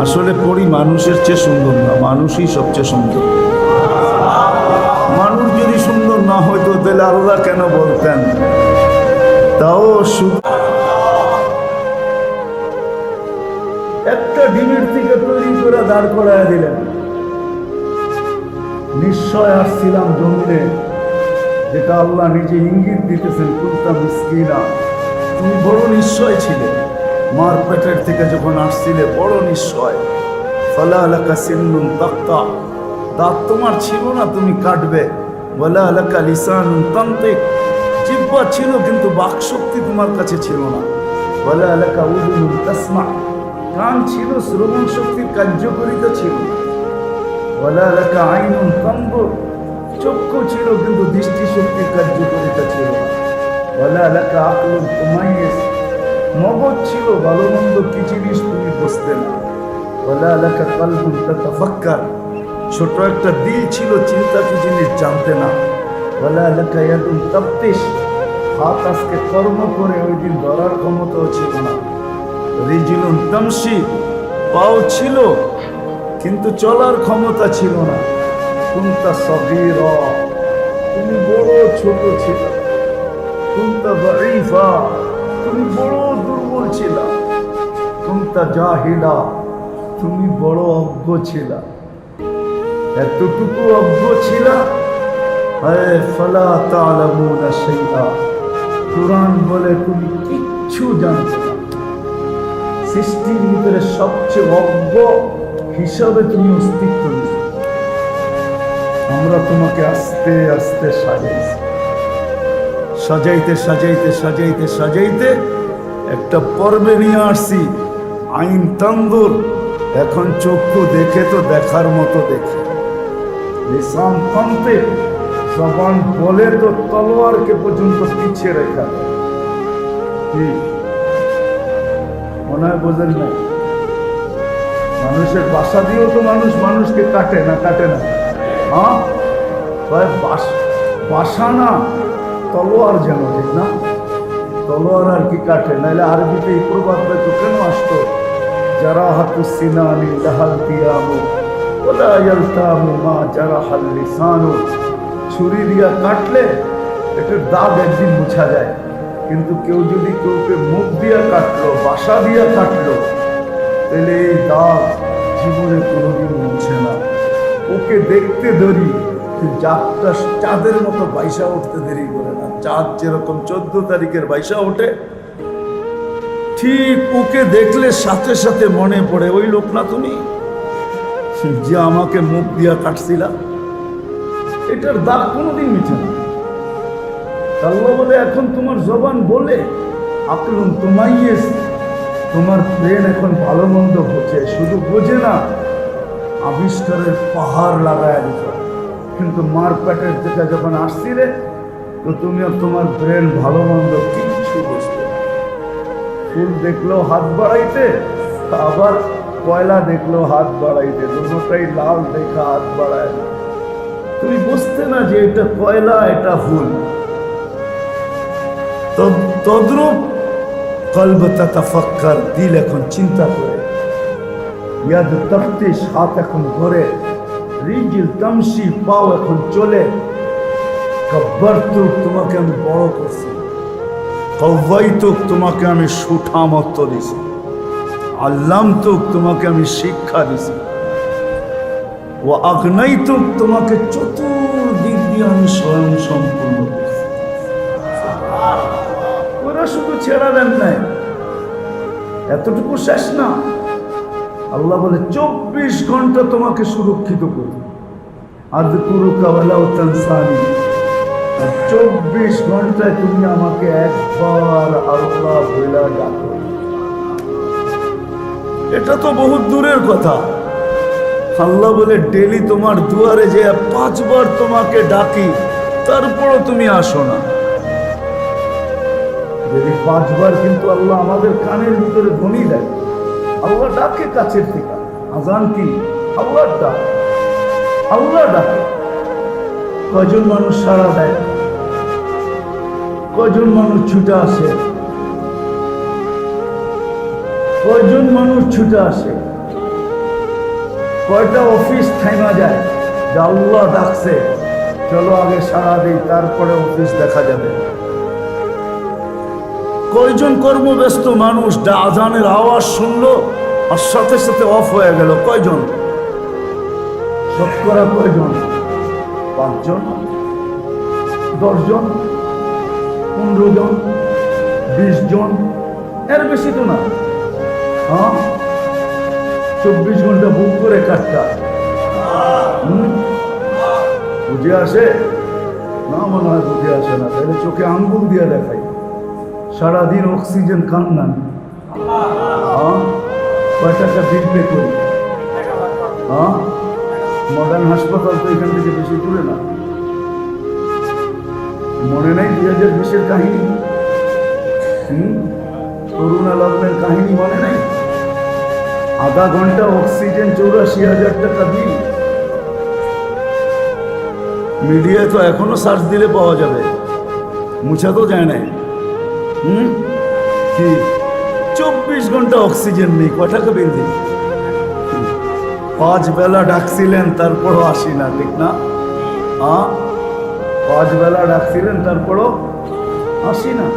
আসলে পরি মানুষের চেয়ে সুন্দর না, মানুষই সবচেয়ে সুন্দর। মানুষ যদি সুন্দর না হইতো তাহলে আল্লাহ কেন বলতেন তাও একটা ডিমের থেকে তৈরি করে দাঁড় করায় দিলেন। নিশ্চয় আসছিলাম জমিনে, যেটা আল্লাহ নিজে ইঙ্গিত দিতেছেন, কুলতা মিসকিনা, তুমি বড় নিশ্চয় ছিলে। মার পেটের থেকে যখন আসছিলে বড় নিশ্চয়। ফালা লাকা সিন্নুন তাক্তা, দাঁত তোমার ছিল না, তুমি কাটবে। ওয়ালা লাকা লিসানুন তানতিক, জিহ্বা ছিল কিন্তু বাকশক্তি তোমার কাছে ছিল না। ওয়ালা লাকা উযুনুন তাসমা, কান ছিল, শ্রবণ শক্তির কার্যকারিতা ছিল। ওয়ালা লাকা আইনুন তানজুর, চক্ষু ছিল কিন্তু দৃষ্টি শক্তির কার্যকারিতা ছিল না। ওয়ালা লাকা আকলুন তুমাইয়িজ, মগজ ছিল, ভালো মন্দ কি জিনিস তুমি বুঝতে না। ওয়ালা লাকা কলবুন তাতাফাক্কার, ছোট একটা দিল ছিল, চিন্তা কি জিনিস জানতে না। ওয়ালা লাকা ইয়াদুন তাফতিশ, হাত আজকে কর্ম করে ওই দিন ধরার ক্ষমতাও ছিল না। রিজলুন তামশি, পাও ছিল কিন্তু চলার ক্ষমতা ছিল না। কুনতা সগীরা, তুমি বড় ছোট ছিল। কুনতা দাঈফা, তুমি বড় দুর্বল ছিলা। কুনতা জাহিলা, তুমি বড় অজ্ঞ ছিলা। এতটুকু অজ্ঞ ছিলা, ফালা তা'লামুনা শাইআ, কুরআন বলে তুমি কিচ্ছু জানতে না। সৃষ্টির ভিতরে সবচেয়ে অজ্ঞ হিসাবে তুমি অস্তিত্ব দিচ্ছ। আমরা তোমাকে আস্তে আস্তে সাজাইছি, সাজাইতে সাজাইতে সাজাইতে সাজাইতে একটা পর্বে নিয়ে আসছি। আইন তানজুর, এখন চক্ষু দেখে তো দেখার মতো দেখে। লিসান তানতিক, জবান বলে তো তলোয়ারকে পর্যন্ত পিছিয়ে রেখা। কি মনে হয় বোঝেন না? মানুষের বাসা দিয়েও তো মানুষ মানুষকে কাটে না, কাটে না? হ্যাঁ, বাসা না, তলোয়ার যেন, ঠিক না? তলোয়ার আর কি কাটে? নাহলে আরবিতে এই প্রবাদ তো কেন আসতো? যারা হাতু সিনানি লাহাল দিয়ামু ওলা ইয়ালতামু মা জারাহাল লিসানু, ছুরি দিয়া কাটলে এটার দাগ একদিন মুছা যায়, কিন্তু কেউ যদি কেউকে মুখ দিয়া কাটলো, বাসা দিয়া কাটলো, তাহলে এই দাগ জীবনে কোনোদিন মুছে না। ওকে দেখতে ধরি, চাঁদটা চাঁদের মতো বাইসা উঠতে দেরি করে না। চাঁদ যেরকম 14 তারিখের বাইসা ওঠে, ঠিক ওকে দেখলে সাথে সাথে মনে পড়ে, ওই লোক না তুমি যে আমাকে মুখ দিয়া কাটছিলা? এটার দাগ কোনোদিন মিঠে না। আল্লাহ বলে এখন তোমার জবান বলে, আকলুন তুমাইয়িজ, তোমার ব্রেন এখন ভালো মন্দ বোঝে, শুধু বোঝে না, আবিষ্কারের পাহাড় লাগায় দিত। কিন্তু মার পেটের থেকে যখন আসছিলে তো তুমি আর তোমার ব্রেন ভালো মন্দ কিচ্ছু বুঝতে। ফুল দেখলেও হাত বাড়াইতে, আবার কয়লা দেখলেও হাত বাড়াইতে, দুটোটাই লাল দেখা হাত বাড়ায়। তুমি বুঝতে না যে এটা কয়লা, এটা ফুল। তদ্রূপ কলব তাতাফাক্কার, দিল এখন চিন্তা করে। ইয়াদ তাফতিশ, হাত এখন ধরে। রিজিল তামশি, পাও এখন চলে। কাব্বারতুক, তোমাকে আমি বড় করছি। কাওয়াইতুক, তোমাকে আমি সুঠামত্ব দিছি। আল্লামতুক, তোমাকে আমি শিক্ষা দিছি। ও আগনাইতুক, তোমাকে চতুর্দিক দিয়ে আমি স্বয়ং সম্পূর্ণ করছি। ওরা শুধু ছেড়া দেন নাই, এতটুকু শেষ না। আল্লাহ বলে 24 ঘন্টা তোমাকে সুরক্ষিত করি। আযকুরুকা ওয়ালাউ তানসানি, 24 ঘন্টায় তুমি আমাকে একবার আল্লাহ বলে ডাকো। এটা তো বহুত দূরের কথা। আল্লাহ বলে ডেলি তোমার দুয়ারে যে 5 বার তোমাকে ডাকি, তারপরও তুমি আসো না। যদি 5 বার কিন্তু আল্লাহ আমাদের কানের ভিতরে ধ্বনি দেয়। আল্লাহ ডাকে কাছের থেকে। আজান কি? আল্লাহর ডাক, আল্লাহ ডাকে। কয়জন মানুষ সাড়া দেয়? কয়জন মানুষ ছুটে আসে? কয়জন মানুষ ছুটে আসে? কয়টা অফিস থাইমা যায় যে আল্লাহ ডাকছে চলো আগে সাড়া দিই তারপরে অফিস দেখা যাবে। কয়জন কর্মব্যস্ত মানুষ আজানের আওয়াজ শুনলো আর সাথে সাথে অফ হয়ে গেল? কয়জন? শতকরা কয়জন? 5 জন, 10 জন, 15 জন, 20 জন, এর বেশি তো না। হ্যাঁ, 24 ঘন্টা বুক করে কাটটা বুঝে আসে না? মনে হয় বুঝে আসে না। তাহলে চোখে আঙ্গুল দিয়ে দেখাই সারাদিন অক্সিজেন কান্নান। হ্যাঁ, কয় টাকা বিল পে করি? হ্যাঁ, মডার্ন হাসপাতাল তো এখান থেকে বেশি দূরে না। মনে নেই 2020-এর কাহিনী? করোনা লগ্নের কাহিনী মনে নেই? আধা ঘন্টা অক্সিজেন 84,000 টাকা বিল। মিডিয়ায় তো এখনো সার্চ দিলে পাওয়া যাবে, মুছা তো যায় না। কি 24 ঘন্টা অক্সিজেন নেই, কয় টাকা বিল দিন? 5 বেলা ডাকছিলেন তারপরও আসি না, ঠিক না? হ্যাঁ, 5 বেলা ডাকছিলেন তারপরও আসি না।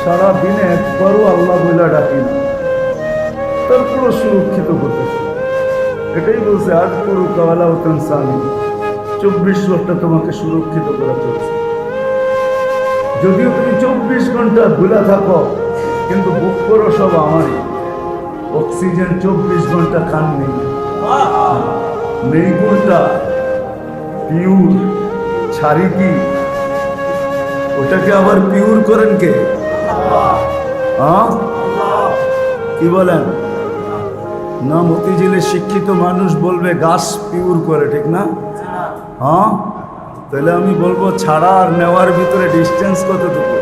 সারা দিনে একবারও আল্লাহ বইলা ডাকি না, তারপরও সুরক্ষিত করতেছে। এটাই বলছে আজ পুরো কাওয়ালা হতেন সানি, 24 ঘন্টা তোমাকে সুরক্ষিত করা চলছে। যদিও তুমি 24 ঘন্টা ভুলা থাকো, কিন্তু বুক করো সব আমারই। অক্সিজেন 24 ঘন্টা খান নেই, নেই কোনটা পিওর ছাড়ি কি? ওটাকে আবার পিওর করেন কে? হ্যাঁ, কি বলেন না? মতিঝিলের শিক্ষিত মানুষ বলবে গাছ পিওর করে, ঠিক না? হ্যাঁ, তাহলে আমি বলবো ছাড়া আর নেওয়ার ভিতরে ডিস্টেন্স কতটুকু?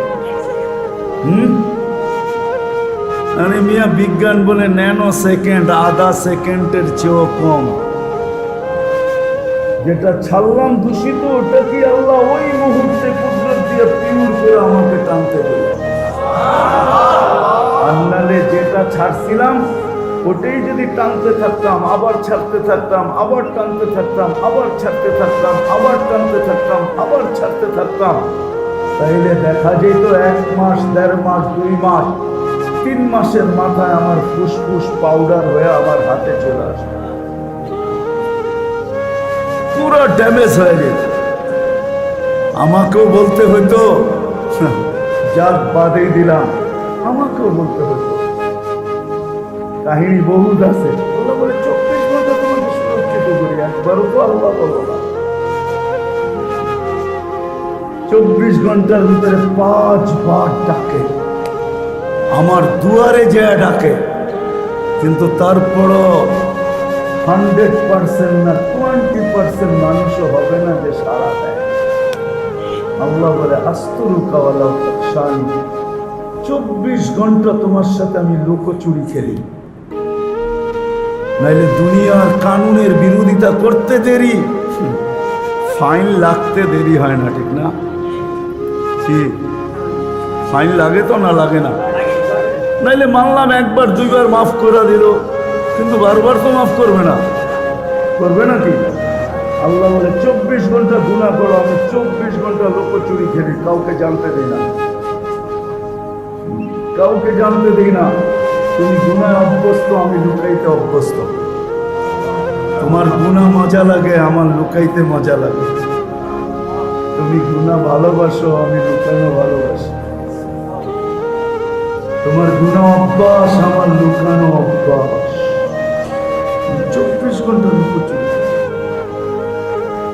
মানে মিয়া বিজ্ঞান বলে ন্যানো সেকেন্ড, আধা সেকেন্ডের চেয়েও কম। যেটা ছাড়লাম দূষিত, ওটা কি আল্লাহ ওই মুহূর্তে কুদরত দিয়ে পিওর করে আমাকে টানতে দিল। আন্নালে যেটা ছাড়ছিলাম ওটাই যদি টানতে থাকতাম, আবার ছাড়তে থাকতাম, আবার টানতে থাকতাম, আবার ছাড়তে থাকতাম, আবার টানতে থাকতাম, আবার ছাড়তে থাকতাম, তাইলে দেখা যেত 1 মাস, 1.5 মাস, 2 মাস, 3 মাসের মাথায় আমার ফুসফুস পাউডার হয়ে আমার হাতে চলে আসে, পুরো ড্যামেজ হয়ে যেত। আমাকেও বলতে হইতো, যাক বাদেই দিলাম, আমাকেও বলতে হতো। কাহিনী বহুত আছে। আল্লাহ বলে 24 ঘন্টা তোমাকে সুরক্ষিত করি, একবারও তো আল্লাহ বলো না। 24 ঘন্টার ভিতরে 5 বার ডাকে, আমার দুয়ারে যে ডাকে, কিন্তু তারপরও 100% না 20% মানুষও হবে না যে সাড়া দেয়। আল্লাহ বলে আস্তুরুকা ওয়ালাউ তাকশানি, 24 ঘন্টা তোমার সাথে আমি লুকোচুরি খেলি, নাইলে দুনিয়ার কানুনের বিরোধিতা করতে দেরি, ফাইন লাগতে দেরি হয় না, ঠিক না? ঠিক, ফাইন লাগে তো না লাগে না? নাইলে মানলাম 1 বার 2 বার মাফ করে দিল, কিন্তু বারবার তো মাফ করবে না, করবে নাকি? আল্লাহ বলে 24 ঘন্টা গুনাহ করো, আমি 24 ঘন্টা লুকোচুরি খেলি, কাউকে জানতে দিই না, কাউকে জানতে দিই না। তুমি গুনায় অভ্যস্ত, আমি লুকাইতে অভ্যস্ত। তোমার গুনাহ মজা লাগে, আমার লুকাইতে মজা লাগে। তুমি গুনাহ ভালোবাসো, আমি লুকানো ভালোবাসি। তোমার গুনাহ অভ্যাস, আমার লুকানো অভ্যাস। 24 ঘন্টা লুকোচুরি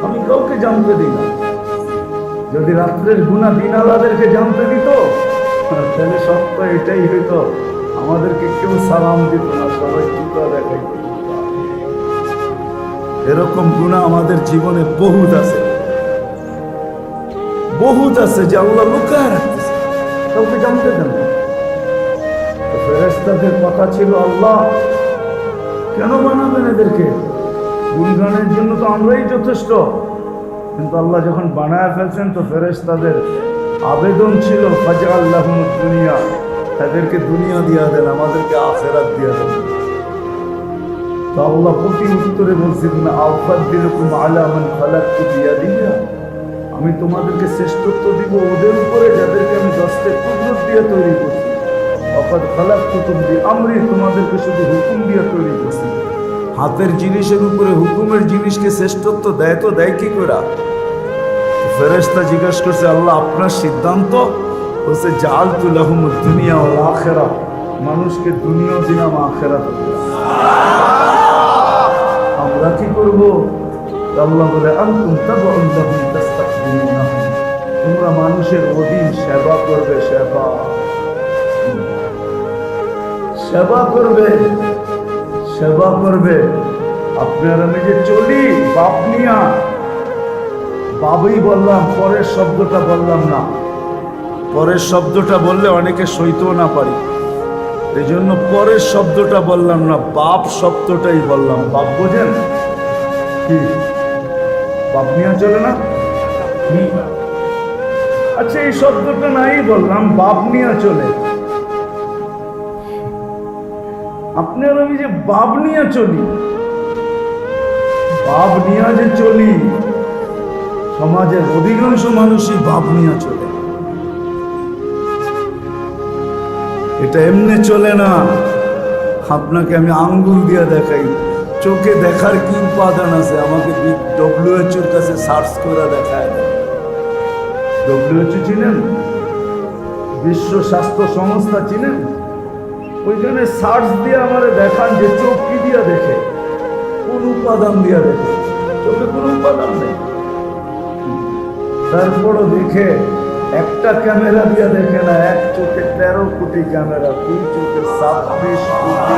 আমি কাউকে জানতে দিই না। যদি রাত্রের গুনাহ দিন আলাদেরকে জানতে দিত, তাহলে সত্য এটাই হইতো, আমাদেরকে কেউ সালাম দিত না, সবাই জুতা দেখাইত। এরকম গুনাহ আমাদের জীবনে বহুত আছে, বহুত আছে যে আল্লাহ লুকায় রাখতেছে, কাউকে জানতে দেন না। ফেরেশতাদের কথা ছিল, আল্লাহ কেন বানাবেন এদেরকে? গুণগানের জন্য তো আমরাই যথেষ্ট। কিন্তু আল্লাহ যখন বানায় ফেলছেন, তো ফেরেশতাদের আবেদন ছিল ফাজআল লাহুমুদ দুনিয়া, তাদেরকে দুনিয়া দিয়া দেন, আমাদেরকে আখিরাত দিয়া দেন। তো আল্লাহ প্রতি উত্তরে বলছিলেন আউফাদ্দিলুকুম আলা মান খালাকতু বিয়াদিয়া, আমি তোমাদেরকে শ্রেষ্ঠত্ব দিব ওদের উপরে যাদেরকে আমি দশটা কুদরত দিয়ে তৈরি করছি। ওয়াকাদ খালাকতুকুম বিআমরি, তোমাদেরকে শুধু হুকুম দিয়ে তৈরি করছি। হাতের জিনিসের উপরে হুকুমের জিনিসকে শ্রেষ্ঠত্ব দেয় তো দেয় কি করে? ফেরেশতা জিজ্ঞাসা করছে আল্লাহ আপনার সিদ্ধান্ত? বলছে জাআলতু লাহুমুদ দুনিয়া ওয়াল আখিরাহ, মানুষকে দুনিয়াও দিলাম আখিরাত। আমরা কি করব? আল্লাহ বলে আনতুম তাবউন লাহুম তাস্তাকবিরুনাহুম, তোমরা মানুষের অধীন সেবা করবে, সেবা সেবা করবে, সেবা করবে। আপনার আমি যে চলি বাপ নিয়া, বাবই বললাম, পরের শব্দটা বললাম না। পরের শব্দটা বললে অনেকে সইতেও না পারি, এই জন্য পরের শব্দটা বললাম না, বাপ শব্দটাই বললাম। বাপ বোঝেন কি? বাপ নিয়ে চলে না? আচ্ছা এই শব্দটা নাই বললাম, বাপ নিয়ে চলে। আপনার আমি যে বাপ নিয়ে চলি, বাপ নিয়ে যে চলি, সমাজের অধিকাংশ মানুষই বাপ নিয়ে চলে। এটা এমনি চলে না। আপনাকে আমি আঙ্গুল দিয়ে দেখাই, চোখে দেখার কি উপাদান আছে আমাকে WHO-র কাছে সার্চ করে দেখায়। WHO চিনেন? বিশ্ব স্বাস্থ্য সংস্থা চিনেন? ওইখানে সার্চ দিয়ে আমার দেখান যে চোখ কি দিয়া দেখে, কোন উপাদান দিয়া দেখে। চোখে কোনো উপাদান নেই, তারপরও দেখে। একটা ক্যামেরা দিয়ে দেখে না, এক চোখে 13 কোটি ক্যামেরা, দুই চোখে 26 কোটি,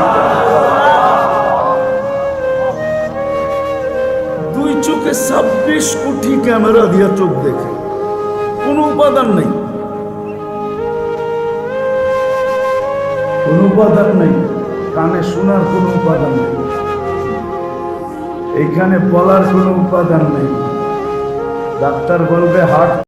দুই চোখে 26 কোটি ক্যামেরা দিয়ে চোখ দেখে, কোনো উপাদান নেই, কোনো উপাদান নেই। কানে শোনার কোনো উপাদান নেই, এইখানে বলার কোনো উপাদান নেই। ডাক্তার বলবে হার্ট